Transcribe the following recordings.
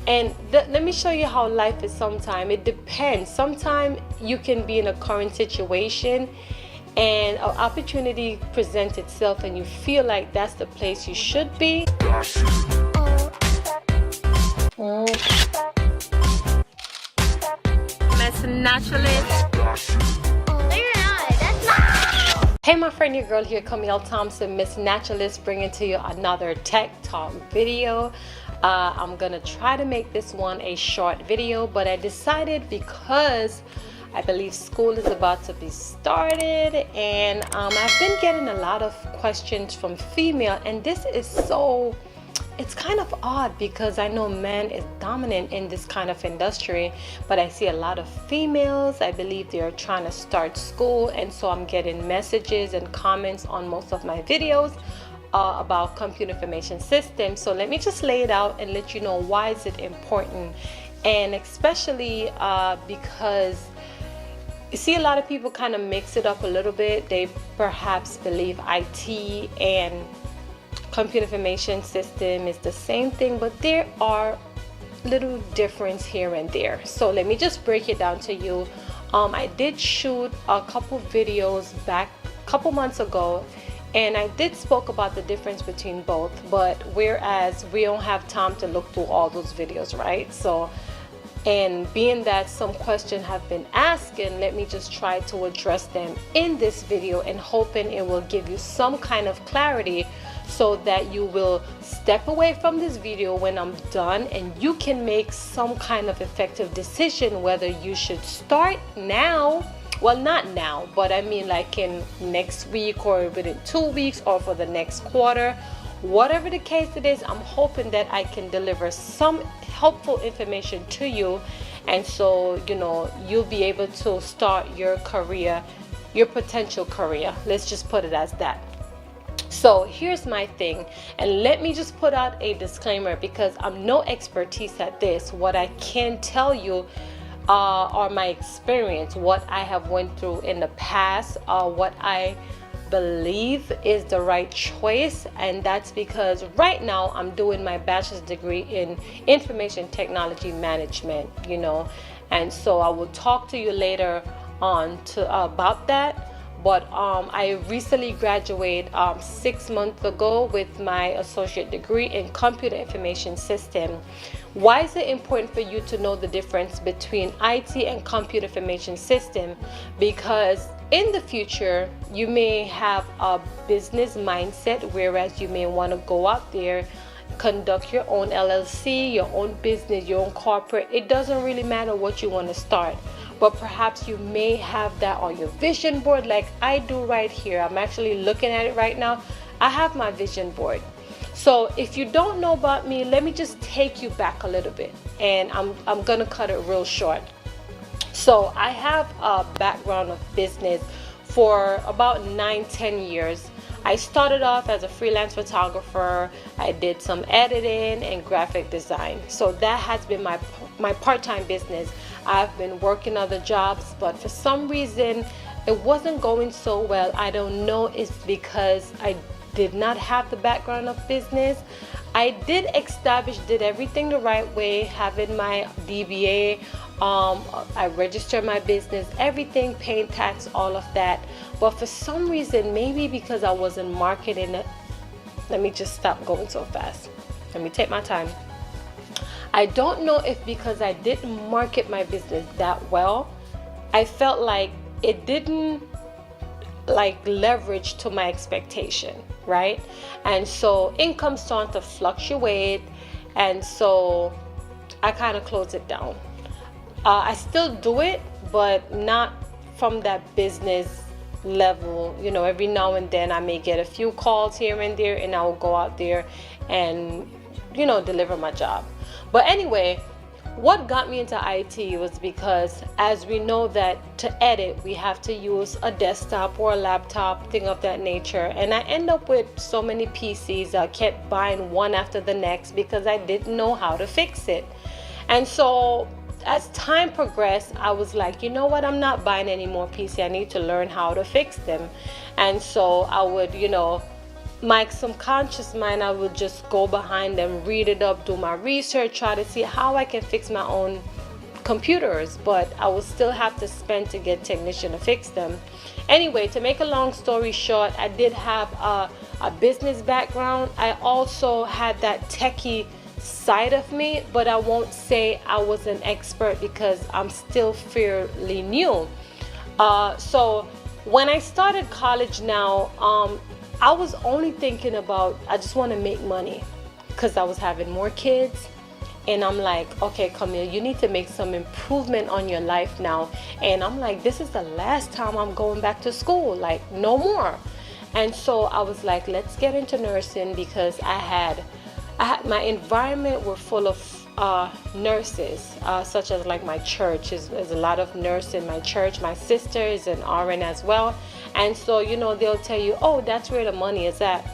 And let me show you how life is sometimes. It depends. Sometimes you can be in a current situation and an opportunity presents itself and you feel like that's the place you should be. Miss Naturalist. Hey my friend, your girl here, Camille Thompson, Miss Naturalist, bringing to you another tech talk video. I'm gonna try to make this one a short video, but I decided because I believe school is about to be started, and I've been getting a lot of questions from female, and this is so, it's kind of odd because I know men is dominant in this kind of industry, but I see a lot of females. I believe they're trying to start school, and so I'm getting messages and comments on most of my videos about computer information systems. So let me just lay it out and let you know why is it important, and especially because you see a lot of people kind of mix it up a little bit. They perhaps believe IT and computer information system is the same thing, but there are little difference here and there. So let me just break it down to you. I did shoot a couple videos back a couple months ago, and I did spoke about the difference between both, but whereas we don't have time to look through all those videos, right? So, and being that some questions have been asked, and let me just try to address them in this video, and hoping it will give you some kind of clarity so that you will step away from this video when I'm done and you can make some kind of effective decision whether you should start now. Well, not now, but I mean like in next week or within 2 weeks or for the next quarter. Whatever the case it is, I'm hoping that I can deliver some helpful information to you, and so you know you'll be able to start your career, your potential career. Let's just put it as that. So here's my thing, and let me just put out a disclaimer because I'm no expertise at this. What I can tell you are my experience, what I have went through in the past, what I believe is the right choice, and that's because right now I'm doing my bachelor's degree in information technology management, you know, and so I will talk to you later on about that. But I recently graduated 6 months ago with my associate degree in computer information system. Why is it important for you to know the difference between IT and computer information system? Because in the future, you may have a business mindset, whereas you may want to go out there, conduct your own LLC, your own business, your own corporate. It doesn't really matter what you want to start, but perhaps you may have that on your vision board like I do right here. I'm actually looking at it right now. I have my vision board. So if you don't know about me, let me just take you back a little bit, and I'm gonna cut it real short. So I have a background of business for about 9-10 years. I started off as a freelance photographer. I did some editing and graphic design. So that has been my part-time business. I've been working other jobs, but for some reason it wasn't going so well. I don't know if it's because I did not have the background of business. I did everything the right way, having my DBA. I registered my business, everything, paying tax, all of that. But for some reason, maybe because I wasn't marketing it, let me just stop going so fast. Let me take my time. I don't know if because I didn't market my business that well, I felt like it didn't like leverage to my expectation, right? And so income started to fluctuate, and so I kind of closed it down. I still do it, but not from that business level. You know, every now and then I may get a few calls here and there, and I will go out there and, you know, deliver my job. But anyway, what got me into IT was because, as we know that to edit we have to use a desktop or a laptop, thing of that nature, and I end up with so many PCs. I kept buying one after the next because I didn't know how to fix it. And so as time progressed, I was like, you know what, I'm not buying any more PC. I need to learn how to fix them. And so I would, you know, my subconscious mind, I would just go behind them, read it up, do my research, try to see how I can fix my own computers, but I would still have to spend to get technician to fix them. Anyway, to make a long story short, I did have a business background. I also had that techie side of me, but I won't say I was an expert because I'm still fairly new. So when I started college now, I was only thinking about, I just want to make money because I was having more kids. And I'm like, okay, Camille, you need to make some improvement on your life now. And I'm like, this is the last time I'm going back to school, like no more. And so I was like, let's get into nursing, because I had my environment were full of nurses, such as like my church. There's a lot of nurses in my church. My sister is an RN as well. And so, you know, they'll tell you, oh, that's where the money is at.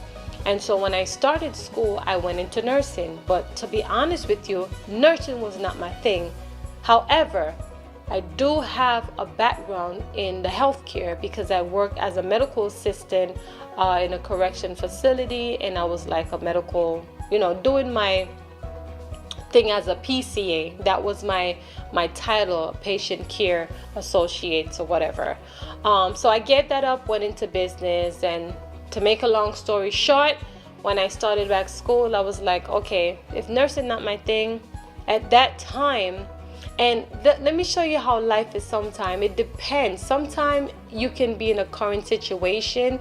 And so when I started school, I went into nursing. But to be honest with you, nursing was not my thing. However, I do have a background in the healthcare because I worked as a medical assistant in a correction facility. And I was like a medical, you know, doing my thing as a PCA. That was my title, patient care associate or whatever. So I gave that up, went into business. And to make a long story short, when I started back school, I was like, okay, if nursing not my thing at that time, and let me show you how life is sometimes. It depends. Sometimes you can be in a current situation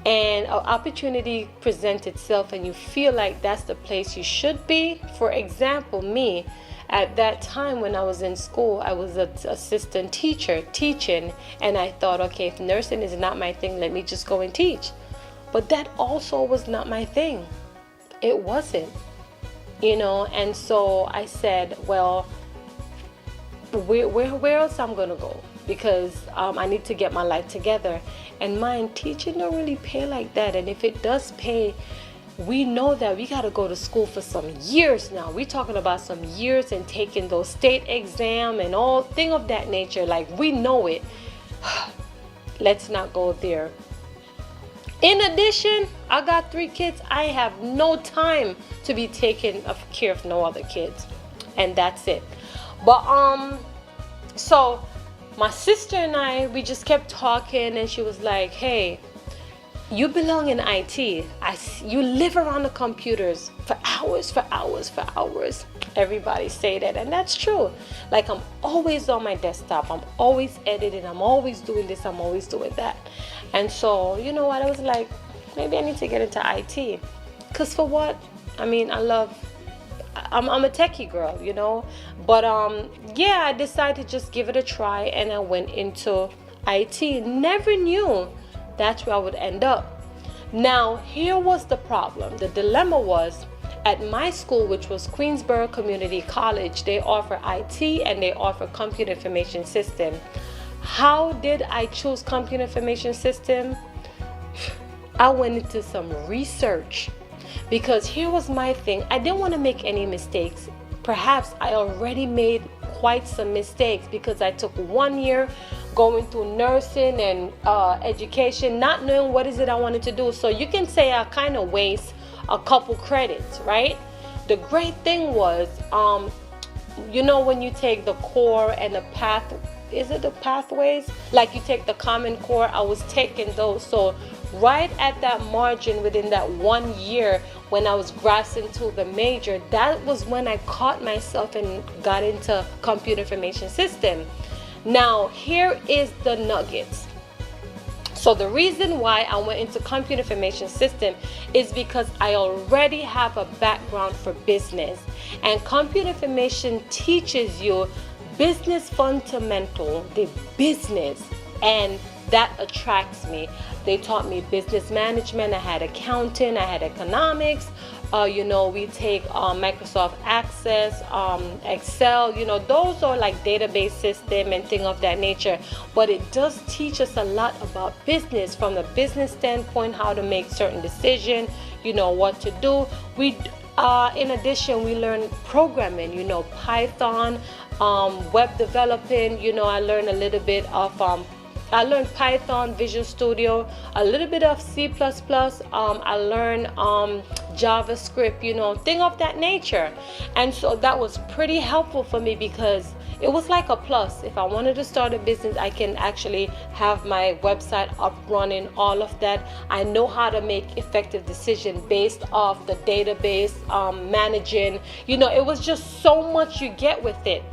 and an opportunity presents itself and you feel like that's the place you should be. For example, me, at that time when I was in school, I was an assistant teacher teaching, and I thought, okay, if nursing is not my thing, let me just go and teach. But that also was not my thing. It wasn't, you know. And so I said, well, where else I'm gonna go? Because I need to get my life together. And mind, teaching don't really pay like that. And if it does pay, we know that we gotta go to school for some years now. We're talking about some years and taking those state exam and all thing of that nature. Like, we know it. Let's not go there. In addition, I got 3 kids. I have no time to be taking care of no other kids. And that's it. But so my sister and I, we just kept talking, and she was like, hey, you belong in IT. You live around the computers for hours. Everybody say that, and that's true. Like, I'm always on my desktop. I'm always editing. I'm always doing this. I'm always doing that. And so, you know what? I was like, maybe I need to get into IT. Because for what? I mean, I'm a techie girl, you know. But yeah, I decided to just give it a try, and I went into IT. Never knew that's where I would end up. Now, here was the problem. The dilemma was, at my school, which was Queensborough Community College, they offer IT and they offer computer information system. How did I choose computer information system? I went into some research, because here was my thing. I didn't want to make any mistakes. Perhaps I already made quite some mistakes, because I took 1 year going through nursing and education, not knowing what is it I wanted to do. So you can say I kind of waste a couple credits, right? The great thing was, you know, when you take the core and the path, is it the pathways? Like, you take the common core, I was taking those. So right at that margin, within that 1 year, when I was grasping to the major, that was when I caught myself and got into computer information system. Now, here is the nuggets. So the reason why I went into computer information system is because I already have a background for business, and computer information teaches you business fundamental, the business, and that attracts me. They taught me business management. I had accounting, I had economics. You know, we take Microsoft Access, Excel. You know, those are like database system and thing of that nature. But it does teach us a lot about business, from the business standpoint, how to make certain decisions. You know, what to do. In addition, we learn programming. You know, Python, web developing. You know, I learned a little bit of I learned Python, Visual Studio, a little bit of C++. I learned JavaScript, you know, thing of that nature. And so that was pretty helpful for me because it was like a plus. If I wanted to start a business, I can actually have my website up running, all of that. I know how to make effective decisions based off the database, managing, you know, it was just so much you get with it.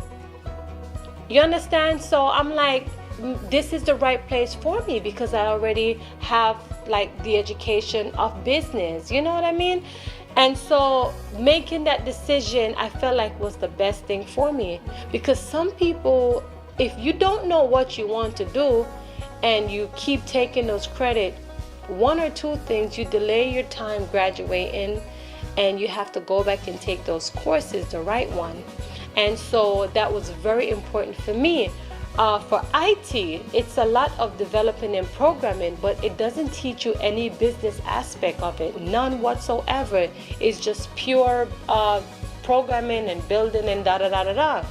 You understand? So I'm like, this is the right place for me because I already have like the education of business, you know what I mean? And so making that decision, I felt like was the best thing for me, because some people, if you don't know what you want to do and you keep taking those credit, one or two things, you delay your time graduating and you have to go back and take those courses, the right one. And so that was very important for me. For IT, it's a lot of developing and programming, but it doesn't teach you any business aspect of it, none whatsoever. It's just pure programming and building and da da da da da.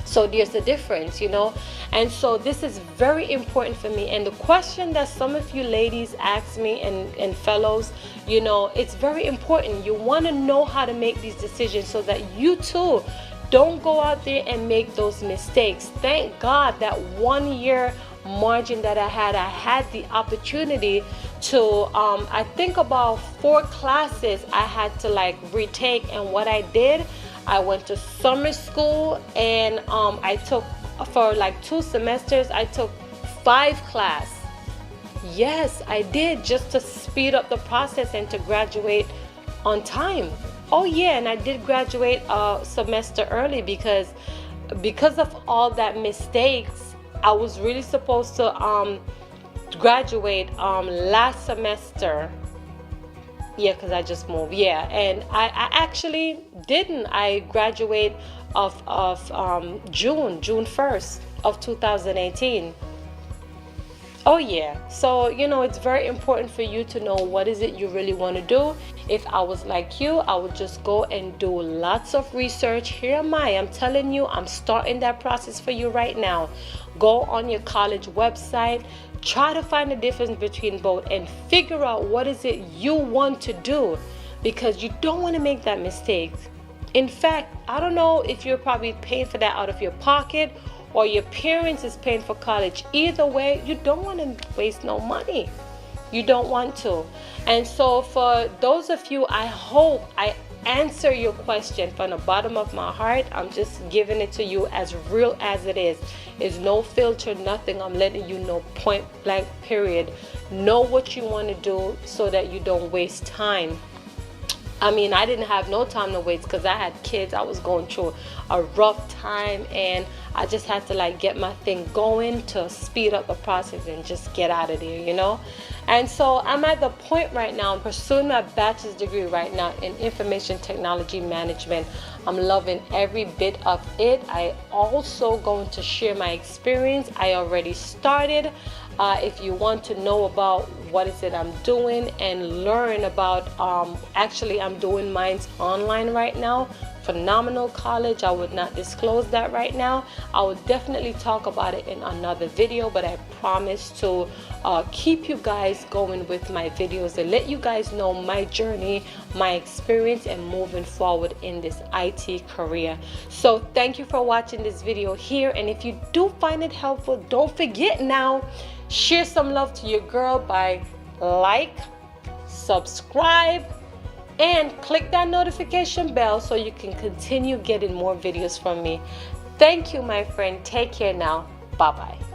So there's a difference, you know. And so this is very important for me. And the question that some of you ladies ask me and fellows, you know, it's very important. You want to know how to make these decisions so that you too don't go out there and make those mistakes. Thank God that 1 year margin that I had the opportunity to, I think about 4 classes I had to like retake. And what I did, I went to summer school and I took, for like 2 semesters, I took 5 classes. Yes, I did, just to speed up the process and to graduate on time. Oh yeah, and I did graduate a semester early because of all that mistakes. I was really supposed to graduate last semester. Yeah, because I just moved. Yeah, and I actually didn't. I graduate of June 1st of 2018. Oh yeah, so you know, it's very important for you to know what is it you really want to do. If I was like you, I would just go and do lots of research. Here am I'm telling you, I'm starting that process for you right now. Go on your college website, try to find the difference between both and figure out what is it you want to do, because you don't want to make that mistake. In fact, I don't know if you're probably paying for that out of your pocket or your parents is paying for college. Either way, you don't want to waste no money. You don't want to. And so for those of you, I hope I answer your question from the bottom of my heart. I'm just giving it to you as real as it is. It's no filter, nothing. I'm letting you know point blank period. Know what you want to do so that you don't waste time. I mean, I didn't have no time to waste because I had kids. I was going through a rough time and I just had to like get my thing going to speed up the process and just get out of there, you know. And so I'm at the point right now, I'm pursuing my bachelor's degree right now in information technology management. I'm loving every bit of it. I also going to share my experience. I already started. If you want to know about what is it I'm doing and learn about, actually I'm doing mine online right now. Phenomenal college. I would not disclose that right now. I will definitely talk about it in another video, but I promise to keep you guys going with my videos and let you guys know my journey, my experience, and moving forward in this IT career. So thank you for watching this video here, and if you do find it helpful, don't forget now, share some love to your girl by like, subscribe, and click that notification bell so you can continue getting more videos from me. Thank you, my friend. Take care now. Bye-bye.